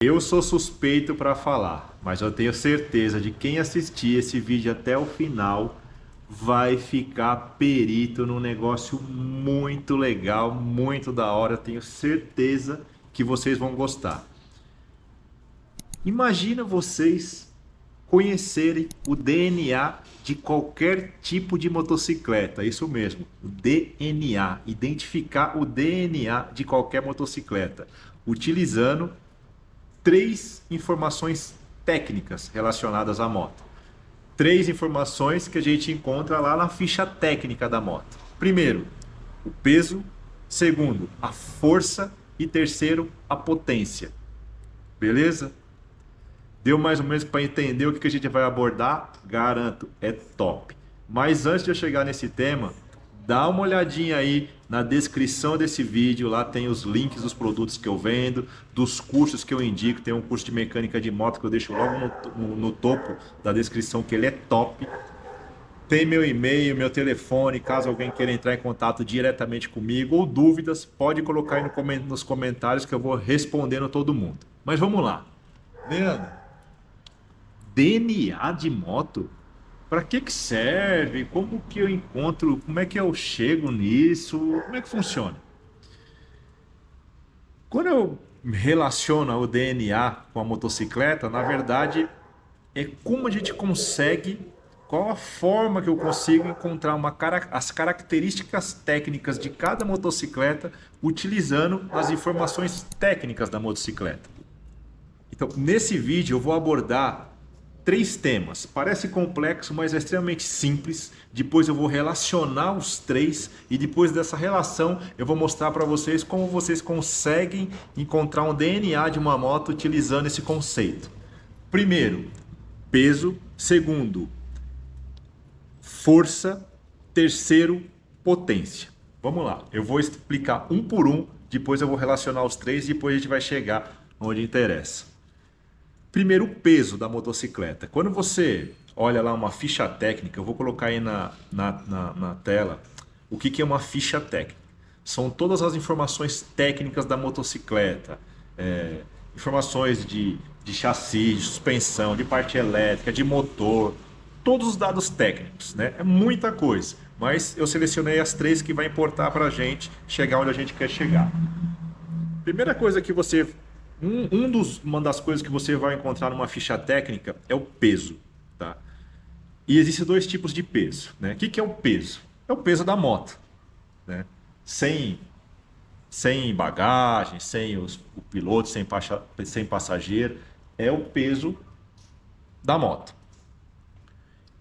Eu sou suspeito para falar, mas eu tenho certeza de quem assistir esse vídeo até o final vai ficar perito num negócio muito legal, muito da hora. Eu tenho certeza que vocês vão gostar. Imagina vocês conhecerem o DNA de qualquer tipo de motocicleta, isso mesmo, o DNA, identificar o DNA de qualquer motocicleta, utilizando três informações técnicas relacionadas à moto. Três informações que a gente encontra lá na ficha técnica da moto. Primeiro, o peso. Segundo, a força. E terceiro, a potência. Beleza? Deu mais ou menos para entender o que a gente vai abordar? Garanto, é top. Mas antes de eu chegar nesse tema, dá uma olhadinha aí na descrição desse vídeo. Lá tem os links dos produtos que eu vendo, dos cursos que eu indico. Tem um curso de mecânica de moto que eu deixo logo no topo da descrição, que ele é top. Tem meu e-mail, meu telefone, caso alguém queira entrar em contato diretamente comigo ou dúvidas, pode colocar aí nos comentários que eu vou respondendo todo mundo. Mas vamos lá. Leandro, DNA de moto? Para que serve? Como que eu encontro? Como é que eu chego nisso? Como é que funciona? Quando eu relaciono o DNA com a motocicleta, na verdade é como a gente consegue, qual a forma que eu consigo encontrar as características técnicas de cada motocicleta utilizando as informações técnicas da motocicleta. Então, nesse vídeo eu vou abordar três temas. Parece complexo, mas é extremamente simples. Depois eu vou relacionar os três e depois dessa relação eu vou mostrar para vocês como vocês conseguem encontrar um DNA de uma moto utilizando esse conceito. Primeiro, peso. Segundo, força. Terceiro, potência. Vamos lá, eu vou explicar um por um, depois eu vou relacionar os três e depois a gente vai chegar onde interessa. Primeiro, o peso da motocicleta. Quando você olha lá uma ficha técnica, eu vou colocar aí na tela o que é uma ficha técnica. São todas as informações técnicas da motocicleta, informações de chassi, de suspensão, de parte elétrica, de motor, todos os dados técnicos, né? É muita coisa, mas eu selecionei as três que vai importar para a gente chegar onde a gente quer chegar. Primeira coisa que você uma das coisas que você vai encontrar numa ficha técnica é o peso, tá? E existem dois tipos de peso, né? O que é o peso? É o peso da moto, né? Sem bagagem, sem o piloto, sem passageiro, é o peso da moto.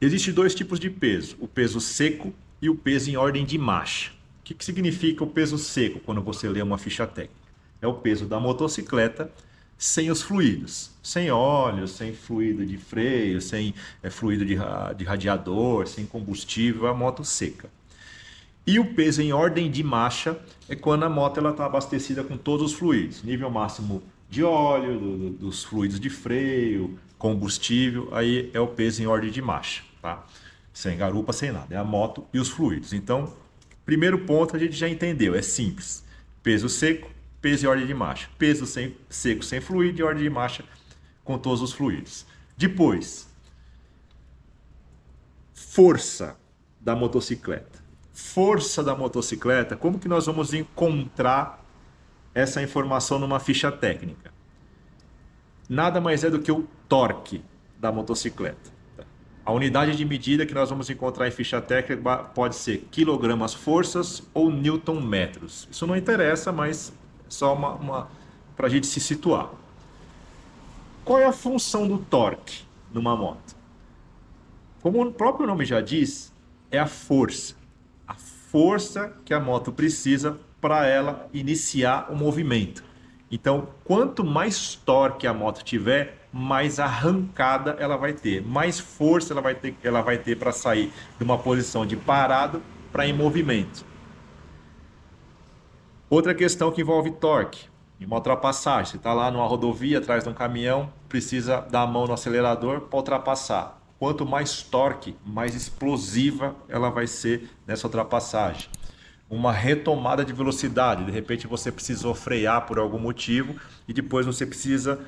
Existem dois tipos de peso, o peso seco e o peso em ordem de marcha. O que significa o peso seco quando você lê uma ficha técnica? É o peso da motocicleta sem os fluidos, sem óleo, sem fluido de freio, sem fluido de radiador, sem combustível, a moto seca. E o peso em ordem de marcha é quando a moto está abastecida com todos os fluidos, nível máximo de óleo, dos fluidos de freio, combustível, aí é o peso em ordem de marcha, tá? Sem garupa, sem nada, é a moto e os fluidos. Então, primeiro ponto a gente já entendeu, é simples, peso seco, peso em ordem de marcha. Peso seco sem fluido e ordem de marcha com todos os fluidos. Depois, força da motocicleta. Força da motocicleta, como que nós vamos encontrar essa informação numa ficha técnica? Nada mais é do que o torque da motocicleta. A unidade de medida que nós vamos encontrar em ficha técnica pode ser quilogramas forças ou newton metros. Isso não interessa, mas só para a gente se situar. Qual é a função do torque numa moto? Como o próprio nome já diz, é a força. A força que a moto precisa para ela iniciar o movimento. Então, quanto mais torque a moto tiver, mais arrancada ela vai ter. Mais força ela vai ter para sair de uma posição de parado para em movimento. Outra questão que envolve torque, em uma ultrapassagem. Você está lá numa rodovia, atrás de um caminhão, precisa dar a mão no acelerador para ultrapassar. Quanto mais torque, mais explosiva ela vai ser nessa ultrapassagem. uma retomada de velocidade. De repente você precisou frear por algum motivo e depois você precisa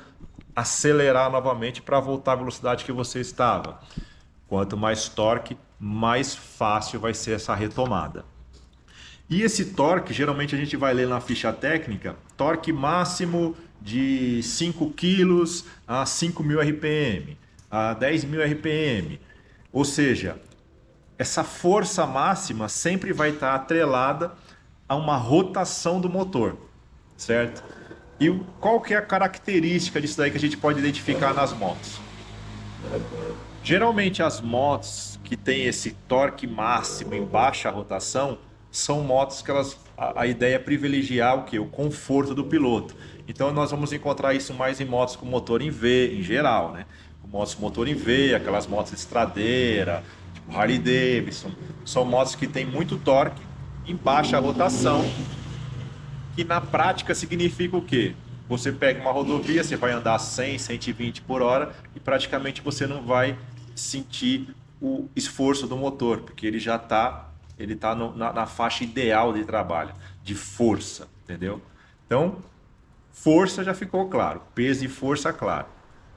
acelerar novamente para voltar à velocidade que você estava. Quanto mais torque, mais fácil vai ser essa retomada. E esse torque, geralmente a gente vai ler na ficha técnica, torque máximo de 5 quilos a 5.000 RPM, a 10.000 RPM. Ou seja, essa força máxima sempre vai estar atrelada a uma rotação do motor, certo? E qual que é a característica disso daí que a gente pode identificar nas motos? Geralmente as motos que têm esse torque máximo em baixa rotação são motos que a ideia é privilegiar o quê? O conforto do piloto. Então nós vamos encontrar isso mais em motos com motor em V, em geral, né? Com motos com motor em V, aquelas motos estradeira, tipo Harley Davidson. São motos que têm muito torque em baixa rotação, que na prática significa o quê? Você pega uma rodovia, você vai andar 100, 120 por hora e praticamente você não vai sentir o esforço do motor, porque ele já está na faixa ideal de trabalho, de força, entendeu? Então, força já ficou claro, peso e força, claro.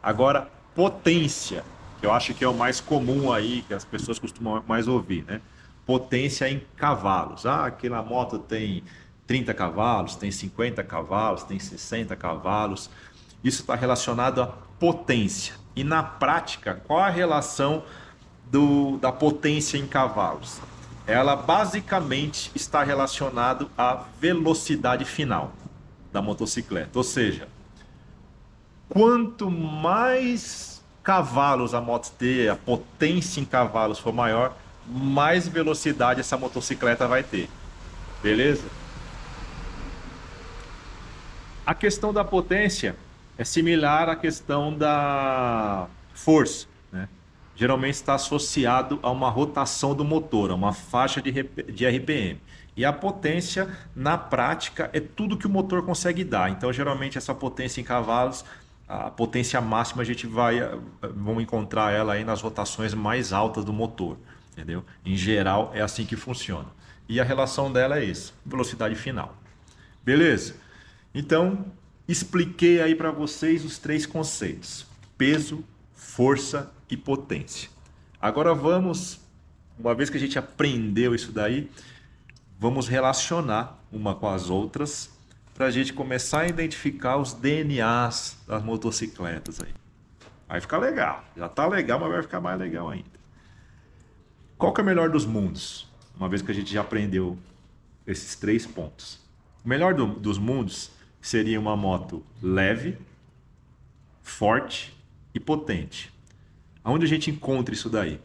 Agora, potência, que eu acho que é o mais comum aí, que as pessoas costumam mais ouvir, né? Potência em cavalos. Ah, aquela moto tem 30 cavalos, tem 50 cavalos, tem 60 cavalos. Isso está relacionado à potência. E na prática, qual a relação da potência em cavalos? Ela basicamente está relacionada à velocidade final da motocicleta. Ou seja, quanto mais cavalos a moto ter, a potência em cavalos for maior, mais velocidade essa motocicleta vai ter. Beleza? A questão da potência é similar à questão da força, né? Geralmente está associado a uma rotação do motor, a uma faixa de RPM. E a potência, na prática, é tudo que o motor consegue dar. Então, geralmente, essa potência em cavalos, a potência máxima, a gente vamos encontrar ela aí nas rotações mais altas do motor, entendeu? Em geral, é assim que funciona. E a relação dela é isso, velocidade final. Beleza? Então, expliquei aí para vocês os três conceitos: peso, força e potência. Agora vamos, uma vez que a gente aprendeu isso daí, vamos relacionar uma com as outras para a gente começar a identificar os DNAs das motocicletas aí. Vai ficar legal. Já está legal, mas vai ficar mais legal ainda. Qual que é o melhor dos mundos? Uma vez que a gente já aprendeu esses três pontos. O melhor dos mundos seria uma moto leve, forte e potente. Aonde a gente encontra isso daí?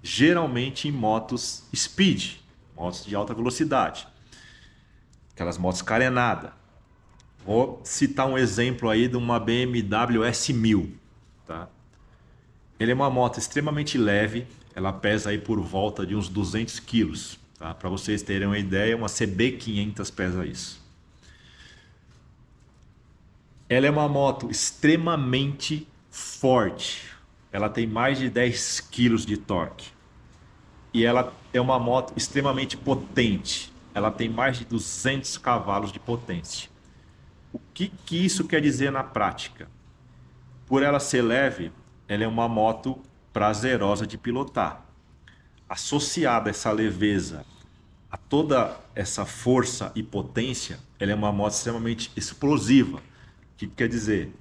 Geralmente em motos speed, motos de alta velocidade. Aquelas motos carenadas. Vou citar um exemplo aí de uma BMW S1000. Tá? Ele é uma moto extremamente leve, ela pesa aí por volta de uns 200 quilos. Tá? Para vocês terem uma ideia, uma CB500 pesa isso. Ela é uma moto extremamente forte. Ela tem mais de 10 quilos de torque. E ela é uma moto extremamente potente. Ela tem mais de 200 cavalos de potência. O que isso quer dizer na prática? Por ela ser leve, ela é uma moto prazerosa de pilotar. Associada a essa leveza, a toda essa força e potência, ela é uma moto extremamente explosiva. O que quer dizer?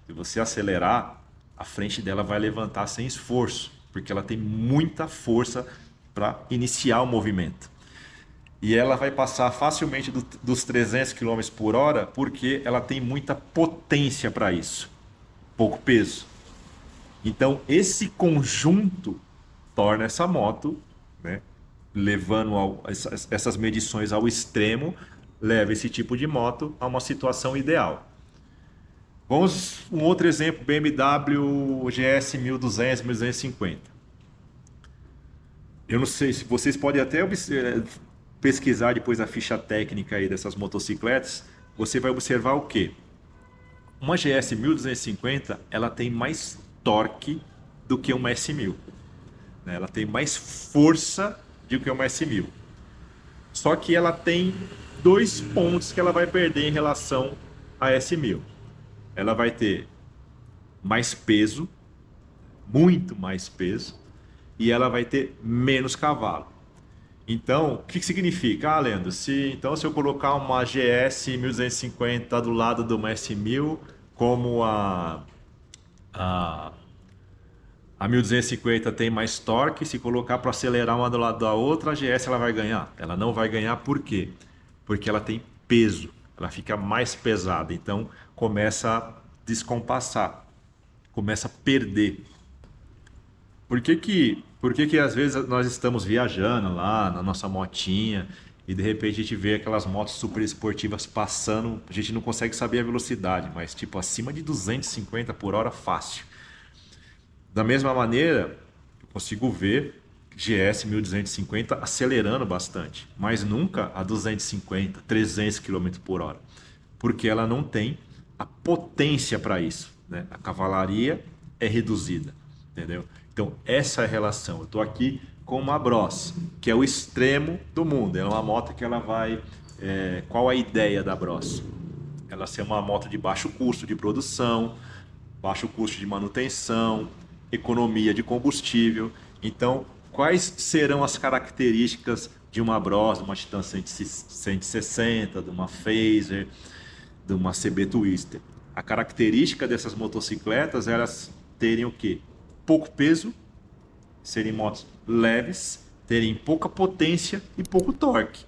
Se você acelerar, a frente dela vai levantar sem esforço, porque ela tem muita força para iniciar o movimento. E ela vai passar facilmente dos 300 km por hora, porque ela tem muita potência para isso, pouco peso. Então, esse conjunto torna essa moto, né, levando essas medições ao extremo, leva esse tipo de moto a uma situação ideal. Vamos um outro exemplo, BMW GS 1200, 1250. Eu não sei se vocês podem até pesquisar depois a ficha técnica aí dessas motocicletas. Você vai observar o quê? Uma GS 1250, ela tem mais torque do que uma S1000. Ela tem mais força do que uma S1000. Só que ela tem 2 pontos que ela vai perder em relação a S1000. Ela vai ter mais peso, muito mais peso, e ela vai ter menos cavalo. Então, o que significa? Ah, Leandro, se eu colocar uma GS 1250 do lado de uma S1000, como a, a 1250 tem mais torque, se colocar para acelerar uma do lado da outra, a GS ela vai ganhar. Ela não vai ganhar por quê? Porque ela tem peso, ela fica mais pesada, então começa a descompassar, começa a perder. Por que que às vezes nós estamos viajando lá na nossa motinha e de repente a gente vê aquelas motos super esportivas passando, a gente não consegue saber a velocidade, mas tipo acima de 250 por hora fácil. Da mesma maneira, eu consigo ver GS 1250 acelerando bastante, mas nunca a 250, 300 km por hora, porque ela não tem a potência para isso, né? A cavalaria é reduzida, entendeu? Então, essa é a relação. Eu estou aqui com uma Bros, que é o extremo do mundo. É uma moto que ela vai. Qual a ideia da Bros? Ela ser uma moto de baixo custo de produção, baixo custo de manutenção, economia de combustível. Então, quais serão as características de uma Bros, de uma Titan 160, de uma Phaser, de uma CB Twister? A característica dessas motocicletas é elas terem o quê? Pouco peso, serem motos leves, terem pouca potência e pouco torque,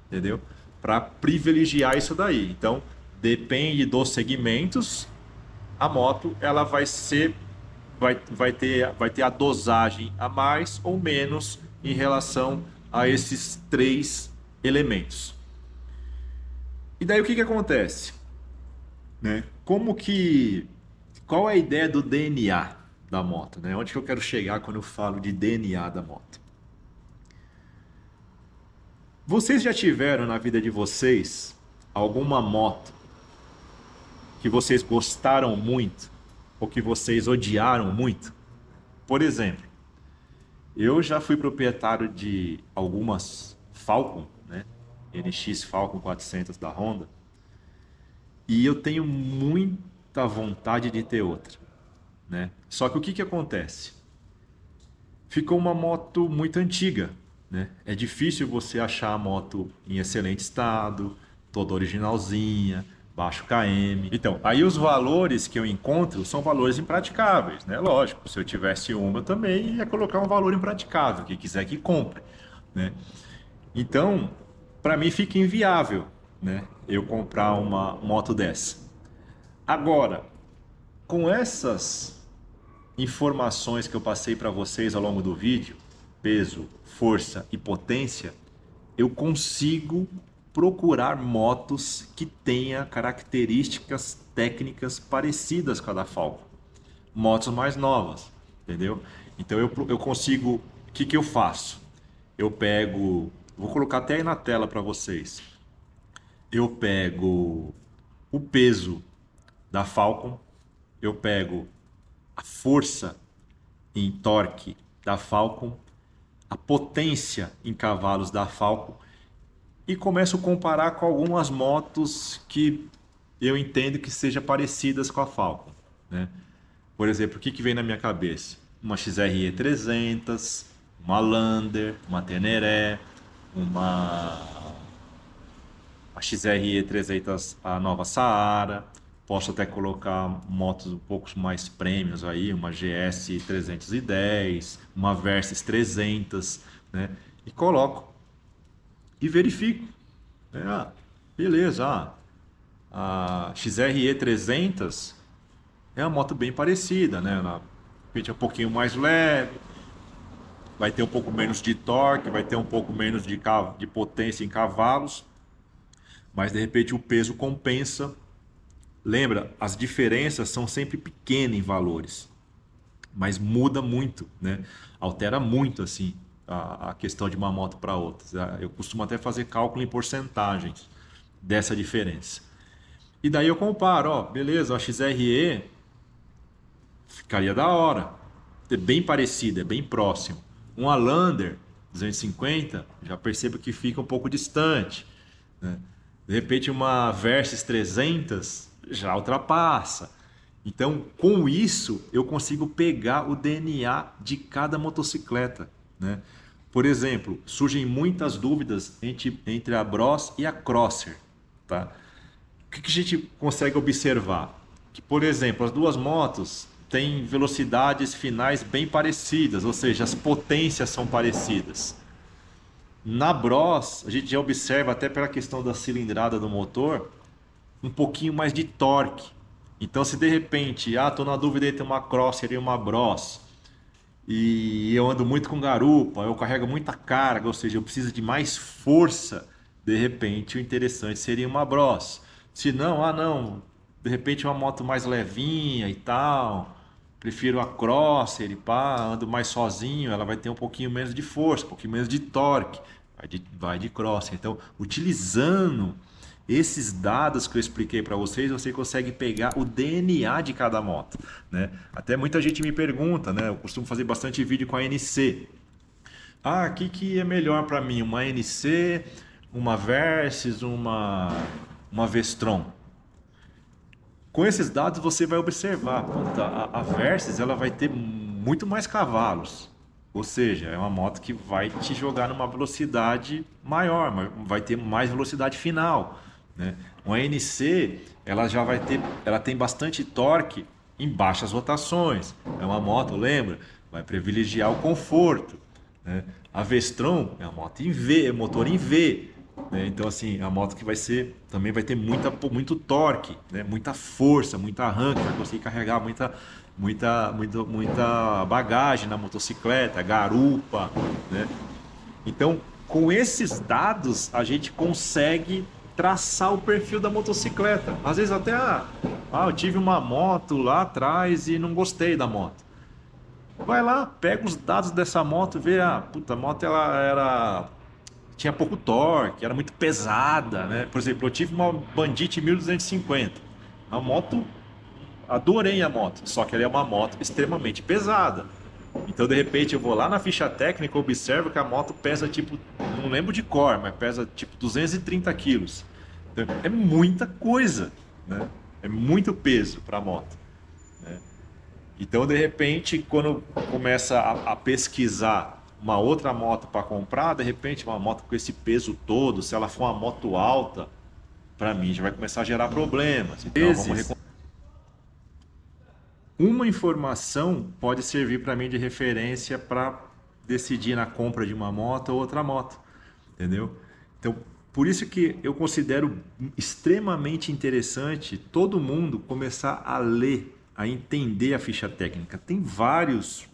entendeu? Para privilegiar isso daí. Então, depende dos segmentos, a moto ela vai ter a dosagem a mais ou menos em relação a esses 3 elementos. E daí o que acontece, né? Qual é a ideia do DNA da moto, né? Onde que eu quero chegar quando eu falo de DNA da moto? Vocês já tiveram na vida de vocês alguma moto que vocês gostaram muito ou que vocês odiaram muito? Por exemplo, eu já fui proprietário de algumas Falcon, né? NX Falcon 400 da Honda, e eu tenho muita vontade de ter outra, né? Só que o que acontece? Ficou uma moto muito antiga, né? É difícil você achar a moto em excelente estado, toda originalzinha, baixo km. Então, aí os valores que eu encontro são valores impraticáveis, né? Lógico, se eu tivesse uma eu também ia colocar um valor impraticável, quem quiser que compre, né? Então, para mim fica inviável, né? Eu comprar uma moto dessa. Agora, com essas informações que eu passei para vocês ao longo do vídeo, peso, força e potência, eu consigo procurar motos que tenha características técnicas parecidas com a da Falcon. Motos mais novas, entendeu? Então eu consigo, o que eu faço? Eu pego, vou colocar até aí na tela para vocês. Eu pego o peso da Falcon, eu pego a força em torque da Falcon, a potência em cavalos da Falcon e começo a comparar com algumas motos que eu entendo que sejam parecidas com a Falcon, né? Por exemplo, o que vem na minha cabeça? Uma XRE 300, uma Lander, uma Teneré, a XRE 300, a nova Saara. Posso até colocar motos um pouco mais premiums aí, uma GS 310, uma Versys 300, né? E coloco e verifico, né? Beleza, a XRE 300 é uma moto bem parecida, né? Ela é um pouquinho mais leve, vai ter um pouco menos de torque, vai ter um pouco menos de potência em cavalos, mas de repente o peso compensa. Lembra, as diferenças são sempre pequenas em valores, mas muda muito, né? Altera muito assim a questão de uma moto para outra. Eu costumo até fazer cálculo em porcentagens dessa diferença. E daí eu comparo, ó, beleza, a XRE ficaria da hora, é bem parecida, é bem próximo. Um Lander 250, já percebo que fica um pouco distante, né? De repente uma Versys 300 já ultrapassa. Então, com isso, eu consigo pegar o DNA de cada motocicleta, né? Por exemplo, surgem muitas dúvidas entre a Bros e a Crosser, tá? O que a gente consegue observar? Que, por exemplo, as duas motos têm velocidades finais bem parecidas, ou seja, as potências são parecidas. Na Bros, a gente já observa, até pela questão da cilindrada do motor, um pouquinho mais de torque. Então, se de repente, estou na dúvida entre uma Crosser e uma Bros, e eu ando muito com garupa, eu carrego muita carga, ou seja, eu preciso de mais força, de repente o interessante seria uma Bros. Se não, não, de repente uma moto mais levinha e tal, prefiro a Crosser e pá, ando mais sozinho, ela vai ter um pouquinho menos de força, um pouquinho menos de torque, vai de Crosser. Então, utilizando esses dados que eu expliquei para vocês, você consegue pegar o DNA de cada moto, né? Até muita gente me pergunta, né? Eu costumo fazer bastante vídeo com a NC. O que é melhor para mim? Uma NC, uma Versys, uma Vestron? Com esses dados você vai observar, puta, a Versys ela vai ter muito mais cavalos. Ou seja, é uma moto que vai te jogar numa velocidade maior, vai ter mais velocidade final, né? Uma NC, ela tem bastante torque em baixas rotações. É uma moto, lembra? Vai privilegiar o conforto, né? A Vestron é uma moto em V, é motor em V, né? Então assim, a moto que também vai ter muito torque, né? Muita força, muita arranque, vai conseguir carregar muita bagagem na motocicleta, garupa, né? Então, com esses dados, a gente consegue traçar o perfil da motocicleta. Às vezes até, eu tive uma moto lá atrás e não gostei da moto. Vai lá, pega os dados dessa moto, vê, a moto tinha pouco torque, era muito pesada, né? Por exemplo, eu tive uma Bandit 1250. A moto, adorei a moto, só que ela é uma moto extremamente pesada. Então, de repente, eu vou lá na ficha técnica e observo que a moto pesa tipo, não lembro de cor, mas pesa tipo 230 quilos. Então, é muita coisa, né? É muito peso para a moto, né? Então, de repente, quando começa a pesquisar uma outra moto para comprar, de repente, uma moto com esse peso todo, se ela for uma moto alta, para mim já vai começar a gerar problemas. Então, uma informação pode servir para mim de referência para decidir na compra de uma moto ou outra moto, entendeu? Então, por isso que eu considero extremamente interessante todo mundo começar a ler, a entender a ficha técnica. Tem várias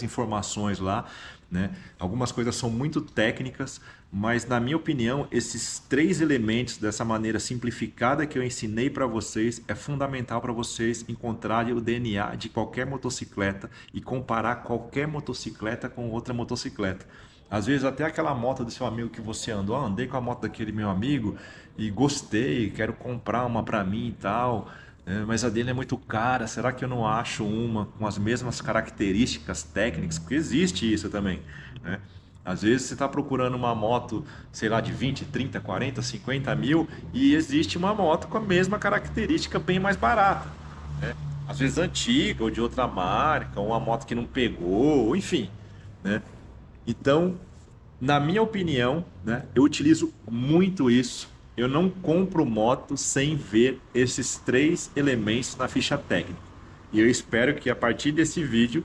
informações lá, né? Algumas coisas são muito técnicas, mas na minha opinião, esses 3 elementos dessa maneira simplificada que eu ensinei para vocês é fundamental para vocês encontrarem o DNA de qualquer motocicleta e comparar qualquer motocicleta com outra motocicleta. Às vezes até aquela moto do seu amigo que você andou, andei com a moto daquele meu amigo e gostei, quero comprar uma para mim e tal, mas a dele é muito cara, será que eu não acho uma com as mesmas características técnicas? Porque existe isso também, né? Às vezes você está procurando uma moto, sei lá, de 20, 30, 40, 50 mil e existe uma moto com a mesma característica bem mais barata, né? Às vezes antiga ou de outra marca, ou uma moto que não pegou, enfim, né? Então, na minha opinião, né, eu utilizo muito isso. Eu não compro moto sem ver esses 3 elementos na ficha técnica. E eu espero que a partir desse vídeo,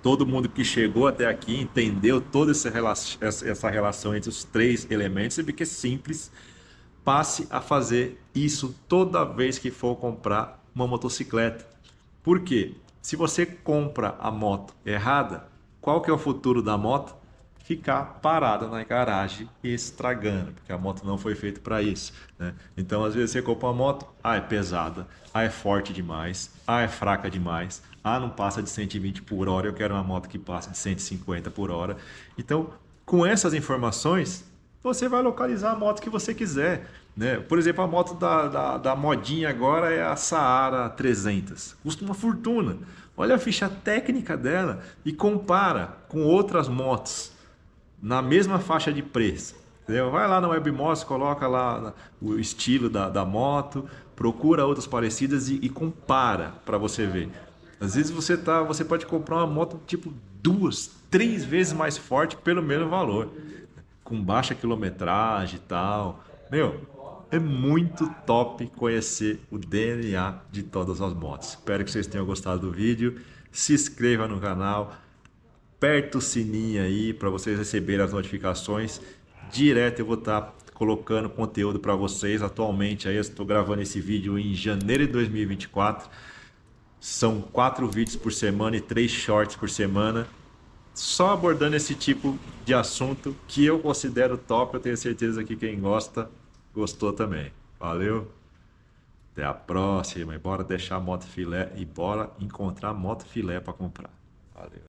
todo mundo que chegou até aqui entendeu toda essa relação entre os 3 elementos e porque é simples. Passe a fazer isso toda vez que for comprar uma motocicleta. Por quê? Se você compra a moto errada, qual que é o futuro da moto? Ficar parada na garagem e estragando, porque a moto não foi feita para isso, né? Então, às vezes você compra uma moto, é pesada, é forte demais, é fraca demais, não passa de 120 por hora, eu quero uma moto que passe de 150 por hora. Então, com essas informações, você vai localizar a moto que você quiser, né? Por exemplo, a moto da modinha agora é a Saara 300. Custa uma fortuna. Olha a ficha técnica dela e compara com outras motos. na mesma faixa de preço. Entendeu? Vai lá na Webmotors, coloca lá o estilo da moto, procura outras parecidas e compara para você ver. Às vezes você pode comprar uma moto tipo 2, 3 vezes mais forte pelo mesmo valor, com baixa quilometragem e tal. Meu, é muito top conhecer o DNA de todas as motos. Espero que vocês tenham gostado do vídeo. Se inscreva no canal, aperta o sininho aí para vocês receberem as notificações. Direto eu vou estar colocando conteúdo para vocês. Atualmente aí eu estou gravando esse vídeo em janeiro de 2024. São 4 vídeos por semana e 3 shorts por semana, só abordando esse tipo de assunto que eu considero top. Eu tenho certeza que quem gosta, gostou também. Valeu, até a próxima. E bora deixar a moto filé e bora encontrar moto filé para comprar. Valeu.